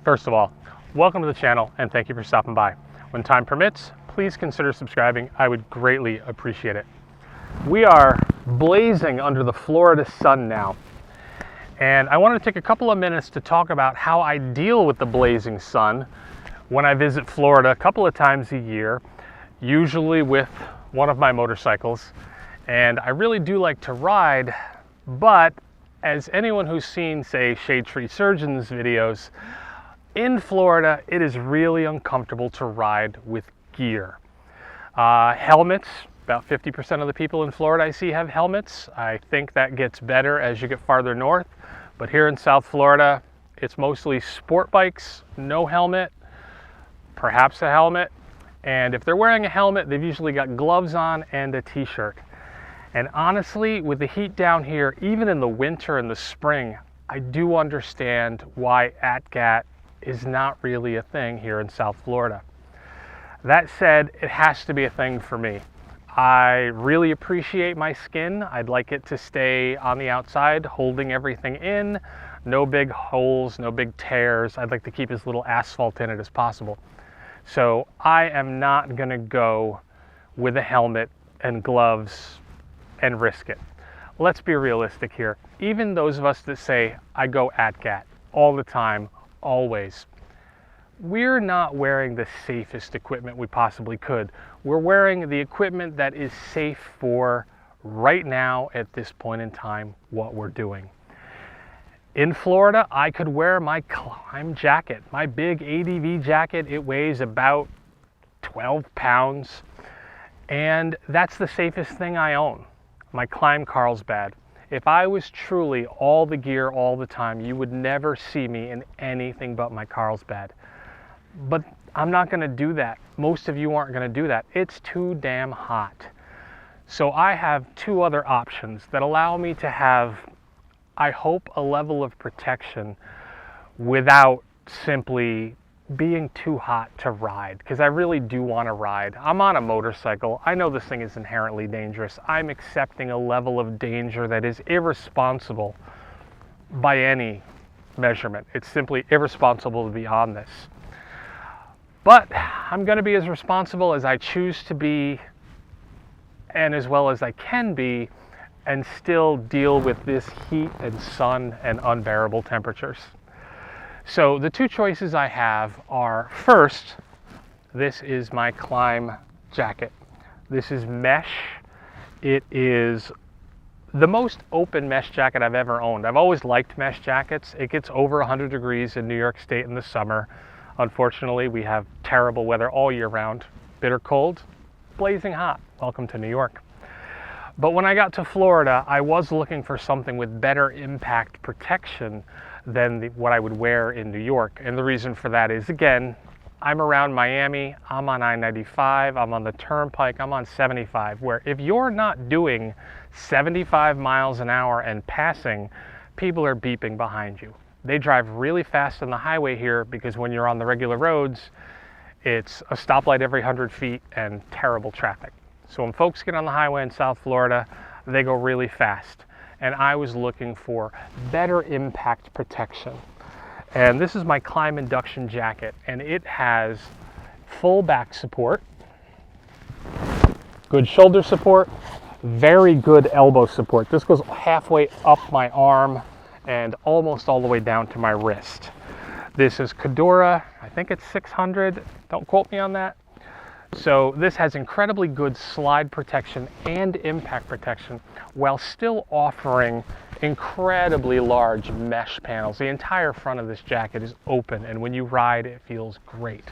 First of all, welcome to the channel and thank you for stopping by. When time permits, please consider subscribing. I would greatly appreciate it. We are blazing under the Florida sun now, and I want to take a couple of minutes to talk about how I deal with the blazing sun when I visit Florida a couple of times a year, usually with one of my motorcycles. And I really do like to ride, but as anyone who's seen, say, Shade Tree Surgeon's videos, in Florida, it is really uncomfortable to ride with gear. Helmets, about 50% of the people in Florida I see have helmets. I think that gets better as you get farther north, but here in South Florida, it's mostly sport bikes, no helmet, perhaps a helmet, and if they're wearing a helmet, they've usually got gloves on and a t-shirt. And honestly, with the heat down here, even in the winter and the spring, I do understand why ATGAT is not really a thing here in South Florida. That said, it has to be a thing for me. I really appreciate my skin. I'd like it to stay on the outside, holding everything in. No big holes, no big tears. I'd like to keep as little asphalt in it as possible. So I am not gonna go with a helmet and gloves and risk it. Let's be realistic here. Even those of us that say, I go ATGAT all the time, always, we're not wearing the safest equipment we possibly could. We're wearing the equipment that is safe for right now at this point in time what we're doing. In Florida, I could wear my Climb jacket, my big ADV jacket. It weighs about 12 pounds, and that's the safest thing I own, my Climb Carlsbad. If I was truly all the gear all the time, you would never see me in anything but my Carlsbad. But I'm not gonna do that. Most of you aren't gonna do that. It's too damn hot. So I have two other options that allow me to have, I hope, a level of protection without simply being too hot to ride, because I really do want to ride. I'm on a motorcycle. I know this thing is inherently dangerous. I'm accepting a level of danger that is irresponsible by any measurement. It's simply irresponsible to be on this. But I'm going to be as responsible as I choose to be and as well as I can be, and still deal with this heat and sun and unbearable temperatures. So the two choices I have are, first, this is my Climb jacket. This is mesh. It is the most open mesh jacket I've ever owned. I've always liked mesh jackets. It gets over 100 degrees in New York State in the summer. Unfortunately, we have terrible weather all year round. Bitter cold, blazing hot. Welcome to New York. But when I got to Florida, I was looking for something with better impact protection than what I would wear in New York. And the reason for that is, again, I'm around Miami, I'm on I-95, I'm on the Turnpike, I'm on 75, where if you're not doing 75 miles an hour and passing, people are beeping behind you. They drive really fast on the highway here because when you're on the regular roads, it's a stoplight every 100 feet and terrible traffic. So when folks get on the highway in South Florida, they go really fast. And I was looking for better impact protection. And this is my Climb induction jacket, and it has full back support, good shoulder support, very good elbow support. This goes halfway up my arm and almost all the way down to my wrist. This is Cadora, I think it's 600, don't quote me on that. So this has incredibly good slide protection and impact protection while still offering incredibly large mesh panels. The entire front of this jacket is open, and when you ride, it feels great.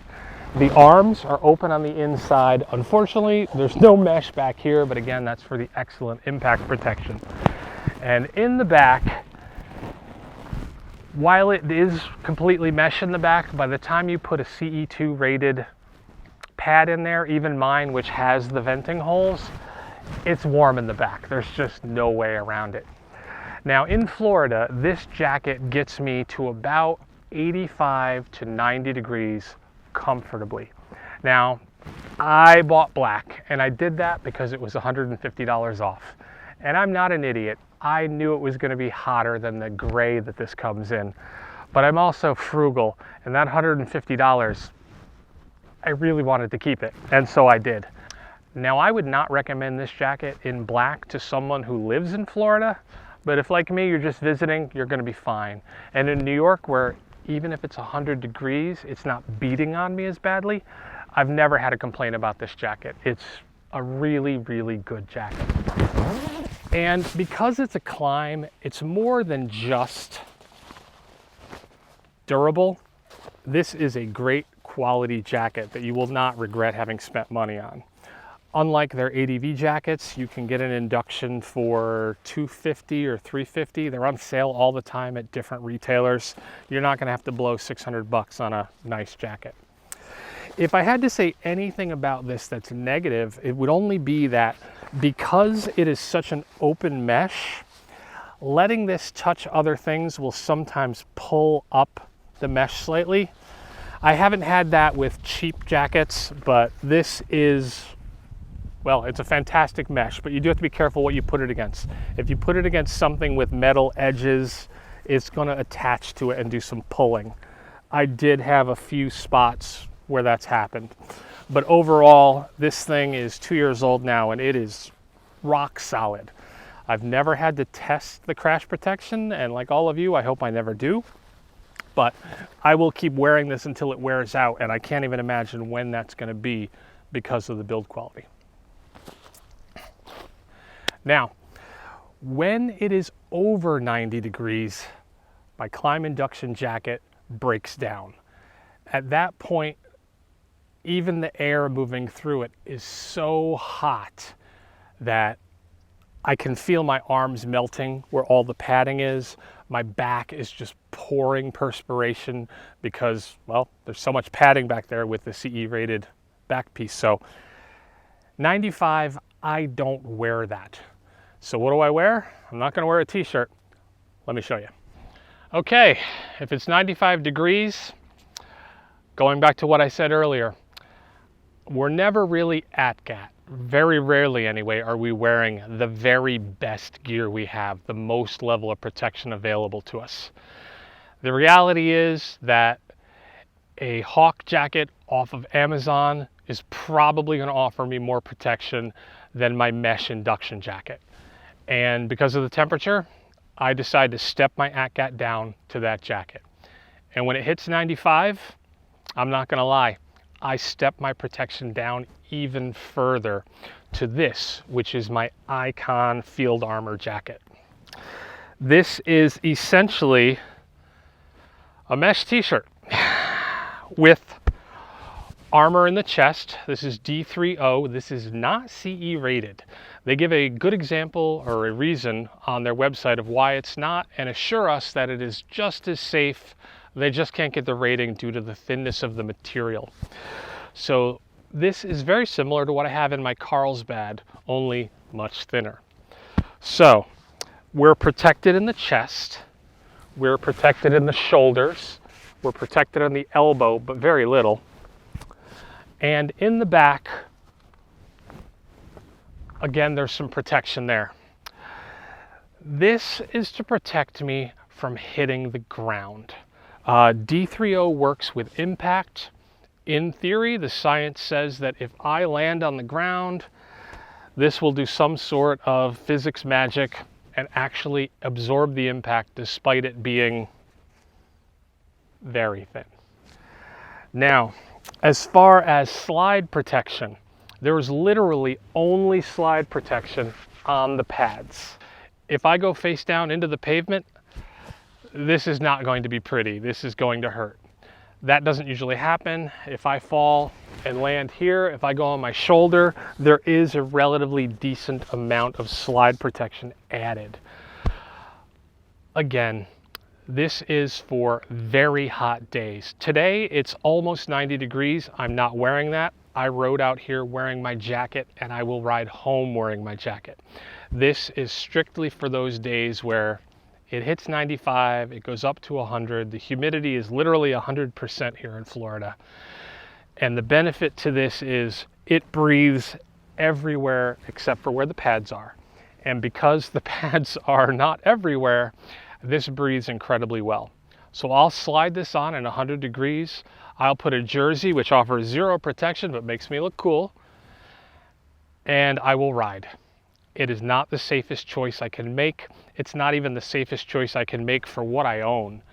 The arms are open on the inside. Unfortunately, there's no mesh back here, but again, that's for the excellent impact protection. And in the back, while it is completely mesh in the back, by the time you put a CE2 rated pad in there, even mine, which has the venting holes, it's warm in the back. There's just no way around it. Now in Florida, this jacket gets me to about 85 to 90 degrees comfortably. Now, I bought black, and I did that because it was $150 off. And I'm not an idiot. I knew it was going to be hotter than the gray that this comes in. but I'm also frugal, and that $150, I really wanted to keep it, and so I did. Now, I would not recommend this jacket in black to someone who lives in Florida, but if, like me, you're just visiting, you're gonna be fine. And in New York, where even if it's 100 degrees, it's not beating on me as badly, I've never had a complaint about this jacket. It's a really, really good jacket. And because it's a climb, it's more than just durable. This is a great quality jacket that you will not regret having spent money on. Unlike their ADV jackets, you can get an induction for $250 or $350. They're on sale all the time at different retailers. You're not gonna have to blow 600 bucks on a nice jacket. If I had to say anything about this that's negative, it would only be that because it is such an open mesh, letting this touch other things will sometimes pull up the mesh slightly. I haven't had that with cheap jackets, but this is, well, it's a fantastic mesh, but you do have to be careful what you put it against. If you put it against something with metal edges, it's gonna attach to it and do some pulling. I did have a few spots where that's happened. But overall, this thing is 2 years old now and it is rock solid. I've never had to test the crash protection, and like all of you, I hope I never do. But I will keep wearing this until it wears out, and I can't even imagine when that's gonna be because of the build quality. Now, when it is over 90 degrees, my climb induction jacket breaks down. At that point, even the air moving through it is so hot that I can feel my arms melting where all the padding is. My back is just pouring perspiration because, well, there's so much padding back there with the CE rated back piece. So 95, I don't wear that. So what do I wear? I'm not gonna wear a t-shirt. Let me show you. Okay, if it's 95 degrees, going back to what I said earlier, we're never really at GAT. Very rarely anyway are we wearing the very best gear we have, the most level of protection available to us. The reality is that a Hawk jacket off of Amazon is probably going to offer me more protection than my mesh induction jacket. And because of the temperature, I decided to step my ATGAT down to that jacket. And when it hits 95, I'm not going to lie, I step my protection down even further to this, which is my Icon Field Armor jacket. This is essentially a mesh t-shirt with armor in the chest. This is D3O. This is not CE rated. They give a good example or a reason on their website of why it's not and assure us that it is just as safe. They just can't get the rating due to the thinness of the material. So this is very similar to what I have in my Carlsbad, only much thinner. So we're protected in the chest, we're protected in the shoulders, we're protected on the elbow, but very little. And in the back, again, there's some protection there. This is to protect me from hitting the ground. D3O works with impact. In theory, the science says that if I land on the ground, this will do some sort of physics magic and actually absorb the impact despite it being very thin. Now, as far as slide protection, there is literally only slide protection on the pads. If I go face down into the pavement, this is not going to be pretty. This is going to hurt. That doesn't usually happen. If I fall and land here, if I go on my shoulder, there is a relatively decent amount of slide protection added. Again, this is for very hot days. Today, it's almost 90 degrees. I'm not wearing that. I rode out here wearing my jacket, and I will ride home wearing my jacket. This is strictly for those days where it hits 95, it goes up to 100. The humidity is literally 100% here in Florida. And the benefit to this is it breathes everywhere except for where the pads are. And because the pads are not everywhere, this breathes incredibly well. So I'll slide this on in 100 degrees. I'll put a jersey, which offers 0 protection, but makes me look cool. And I will ride. It is not the safest choice I can make. It's not even the safest choice I can make for what I own.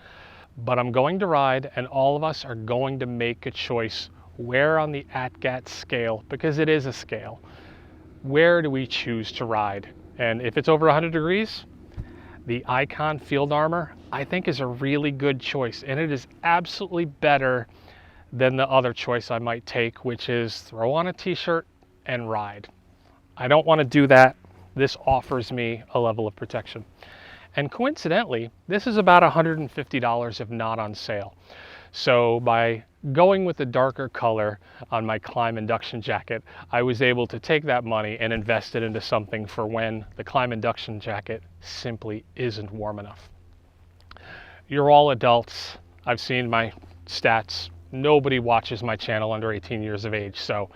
But I'm going to ride, and all of us are going to make a choice. Where on the ATGAT scale, because it is a scale, where do we choose to ride? And if it's over 100 degrees, the Icon Field Armor, I think, is a really good choice. And it is absolutely better than the other choice I might take, which is throw on a t-shirt and ride. I don't want to do that. This offers me a level of protection. And coincidentally, this is about $150 if not on sale. So by going with the darker color on my Climb induction jacket, I was able to take that money and invest it into something for when the Climb induction jacket simply isn't warm enough. You're all adults. I've seen my stats. Nobody watches my channel under 18 years of age. So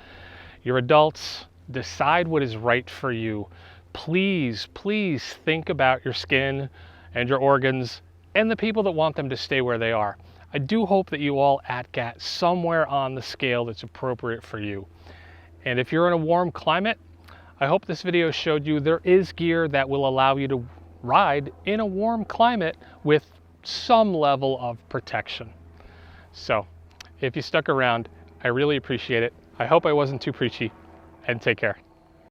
you're adults. Decide what is right for you. Please, please think about your skin and your organs and the people that want them to stay where they are. I do hope that you all ATGAT somewhere on the scale that's appropriate for you. And if you're in a warm climate, I hope this video showed you there is gear that will allow you to ride in a warm climate with some level of protection. So if you stuck around, I really appreciate it. I hope I wasn't too preachy, and take care.